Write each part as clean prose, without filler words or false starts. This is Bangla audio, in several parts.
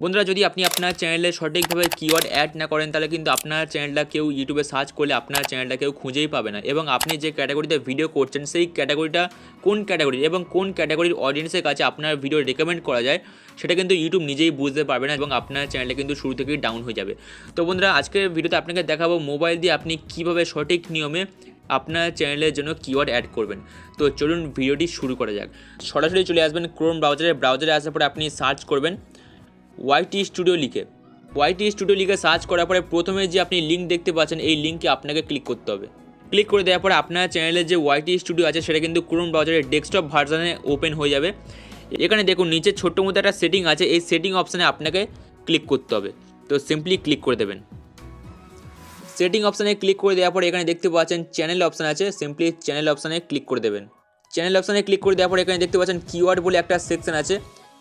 বন্ধুরা, যদি আপনি আপনার চ্যানেলে সঠিকভাবে কিওয়ার্ড অ্যাড না করেন তাহলে কিন্তু আপনার চ্যানেলটা কেউ ইউটিউবে সার্চ করলে আপনার চ্যানেলটা কেউ খুঁজেই পাবে না। এবং আপনি যে ক্যাটাগরিতে ভিডিও করছেন সেই ক্যাটাগরিটা কোন ক্যাটাগরি এবং কোন ক্যাটাগরির অডিয়েন্সের কাছে আপনার ভিডিও রেকমেন্ড করা যায় সেটা কিন্তু ইউটিউব নিজেই বুঝতে পারবে না এবং আপনার চ্যানেলটা কিন্তু শুরু থেকেই ডাউন হয়ে যাবে। তো বন্ধুরা, আজকের ভিডিওতে আপনাকে দেখাবো মোবাইল দিয়ে আপনি কীভাবে সঠিক নিয়মে আপনার চ্যানেলের জন্য কিওয়ার্ড অ্যাড করবেন। তো চলুন ভিডিওটি শুরু করা যাক। সরাসরি চলে আসবেন ক্রোম ব্রাউজারে আসার পরে আপনি সার্চ করবেন ওয়াইটি স্টুডিও লিখে সার্চ করার পরে প্রথমে যে আপনি লিঙ্ক দেখতে পাচ্ছেন এই লিঙ্কে আপনাকে ক্লিক করতে হবে। ক্লিক করে দেওয়ার পরে আপনার চ্যানেলের যে ওয়াইটি স্টুডিও আছে সেটা কিন্তু ক্রোম ব্রাউজারের ডেস্কটপ ভার্সনে ওপেন হয়ে যাবে। এখানে দেখুন নিচে ছোট্ট মতো একটা সেটিং আছে, এই সেটিং অপশানে আপনাকে ক্লিক করতে হবে। তো সিম্পলি ক্লিক করে দেবেন। সেটিং অপশানে ক্লিক করে দেওয়ার পরে এখানে দেখতে পাচ্ছেন চ্যানেল অপশান আছে, সিম্পলি চ্যানেল অপশানে ক্লিক করে দেবেন। চ্যানেল অপশানে ক্লিক করে দেওয়ার পরে এখানে দেখতে পাচ্ছেন কিওয়ার্ড বলে একটা সেকশন আছে।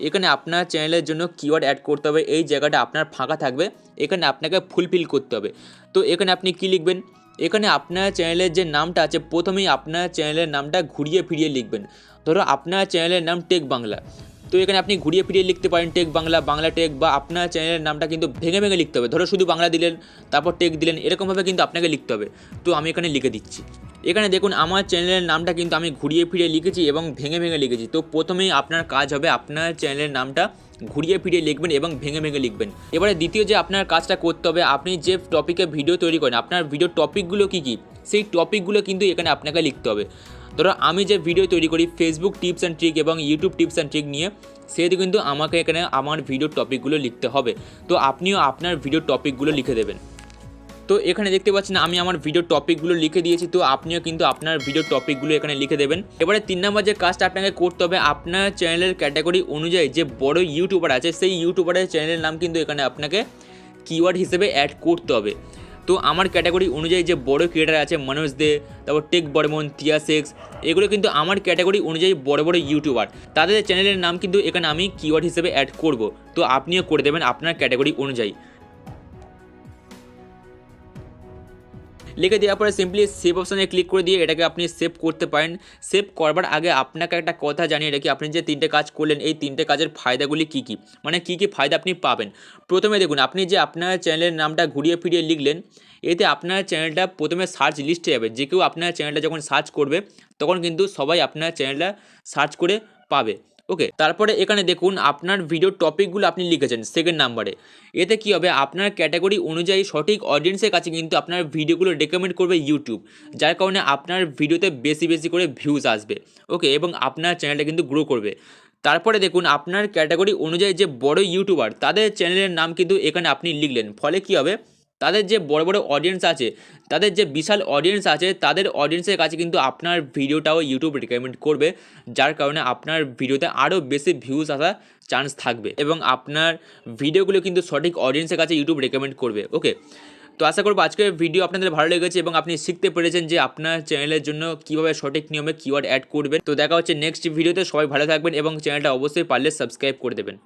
এখানে আপনার চ্যানেলের জন্য কিওয়ার্ড অ্যাড করতে হবে, এই জায়গাটা আপনার ফাঁকা থাকবে, এখানে আপনাকে ফুলফিল করতে হবে। তো এখানে আপনি কী লিখবেন, এখানে আপনার চ্যানেলের যে নামটা আছে প্রথমেই আপনার চ্যানেলের নামটা ঘুরিয়ে ফিরিয়ে লিখবেন। ধরো আপনার চ্যানেলের নাম টেক বাংলা, তো এখানে আপনি ঘুরিয়ে ফিরিয়ে লিখতে পারেন টেক বাংলা, বাংলা টেক, বা আপনার চ্যানেলের নামটা কিন্তু ভেঙে ভেঙে লিখতে হবে। ধরো শুধু বাংলা দিলেন তারপর টেক দিলেন, এরকমভাবে কিন্তু আপনাকে লিখতে হবে। তো আমি এখানে লিখে দিচ্ছি। এখানে দেখুন আমার চ্যানেলের নামটা কিন্তু আমি ঘুরিয়ে ফিরিয়ে লিখেছি এবং ভেঙে ভেঙে লিখেছি। তো প্রথমেই আপনার কাজ হবে আপনার চ্যানেলের নামটা ঘুরিয়ে ফিরিয়ে লিখবেন এবং ভেঙে ভেঙে লিখবেন। এবারে দ্বিতীয় যে আপনার কাজটা করতে হবে, আপনি যে টপিকে ভিডিও তৈরি করেন আপনার ভিডিও টপিকগুলো কী কী সেই টপিকগুলো কিন্তু এখানে আপনাকে লিখতে হবে। ধরো আমি যে ভিডিও তৈরি করি ফেসবুক টিপস অ্যান্ড ট্রিক এবং ইউটিউব টিপস অ্যান্ড ট্রিক নিয়ে, সেহেতু কিন্তু আমাকে এখানে আমার ভিডিও টপিকগুলো লিখতে হবে। তো আপনিও আপনার ভিডিও টপিকগুলো লিখে দেবেন। তো এখানে দেখতে পাচ্ছেন আমি আমার ভিডিও টপিকগুলো লিখে দিয়েছি, তো আপনিও কিন্তু আপনার ভিডিও টপিকগুলো এখানে লিখে দেবেন। এবারে 3 নম্বর যে কাজটা আপনাকে করতে হবে, আপনার চ্যানেলের ক্যাটাগরি অনুযায়ী যে বড় ইউটিউবার আছে সেই ইউটিউবারের চ্যানেলের নাম কিন্তু এখানে আপনাকে কিওয়ার্ড হিসেবে অ্যাড করতে হবে। তো আমার ক্যাটাগরি অনুযায়ী যে বড় ক্রিয়েটার আছে মনোজ দে, তারপর টেক বর্মন, টিয়া সেক্স, এগুলো কিন্তু আমার ক্যাটাগরি অনুযায়ী বড় বড় ইউটিউবার, তাদের চ্যানেলের নাম কিন্তু এখানে আমি কিওয়ার্ড হিসেবে অ্যাড করব। তো আপনিও করে দেবেন আপনার ক্যাটাগরি অনুযায়ী। লিখে দেওয়ার পরে সিম্পলি সেভ অপশানে ক্লিক করে দিয়ে এটাকে আপনি সেভ করতে পারেন। সেভ করবার আগে আপনাকে একটা কথা জানিয়ে রাখি, আপনি যে 3টে কাজ করলেন এই 3টে কাজের ফায়দাগুলি কী কী, মানে কী কী ফায়দা আপনি পাবেন। প্রথমে দেখুন, আপনি যে আপনার চ্যানেলের নামটা ঘুরিয়ে ফিরিয়ে লিখলেন, এতে আপনার চ্যানেলটা প্রথমে সার্চ লিস্টে যাবে। যে কেউ আপনার চ্যানেলটা যখন সার্চ করবে তখন কিন্তু সবাই আপনার চ্যানেলটা সার্চ করে পাবে। ওকে, তারপরে এখানে দেখুন আপনার ভিডিও টপিকগুলো আপনি লিখেছেন সেকেন্ড নাম্বারে। এতে কী হবে, আপনার ক্যাটাগরি অনুযায়ী সঠিক অডিয়েন্সের কাছে কিন্তু আপনার ভিডিওগুলো রেকমেন্ড করবে ইউটিউব, যার কারণে আপনার ভিডিওতে বেশি বেশি করে ভিউজ আসবে। ওকে, এবং আপনার চ্যানেলটা কিন্তু গ্রো করবে। তারপরে দেখুন আপনার ক্যাটাগরি অনুযায়ী যে বড় ইউটিউবার তাদের চ্যানেলের নাম কিন্তু এখানে আপনি লিখলেন, ফলে কী হবে, তাদের যে বড় বড় অডিয়েন্স আছে, তাদের যে বিশাল অডিয়েন্স আছে, তাদের অডিয়েন্সের কাছে কিন্তু আপনার ভিডিওটাও ইউটিউব রিকমেন্ড করবে, যার কারণে আপনার ভিডিওতে আরও বেশি ভিউজ আসার চান্স থাকবে এবং আপনার ভিডিওগুলো কিন্তু সঠিক অডিয়েন্সের কাছে ইউটিউব রেকমেন্ড করবে। ওকে, তো আশা করব আজকের ভিডিও আপনাদের ভালো লেগেছে এবং আপনি শিখতে পেরেছেন যে আপনার চ্যানেলের জন্য কীভাবে সঠিক নিয়মে কিওয়ার্ড অ্যাড করবেন। তো দেখা হচ্ছে নেক্সট ভিডিওতে। সবাই ভালো থাকবেন এবং চ্যানেলটা অবশ্যই পারলে সাবস্ক্রাইব করে দেবেন।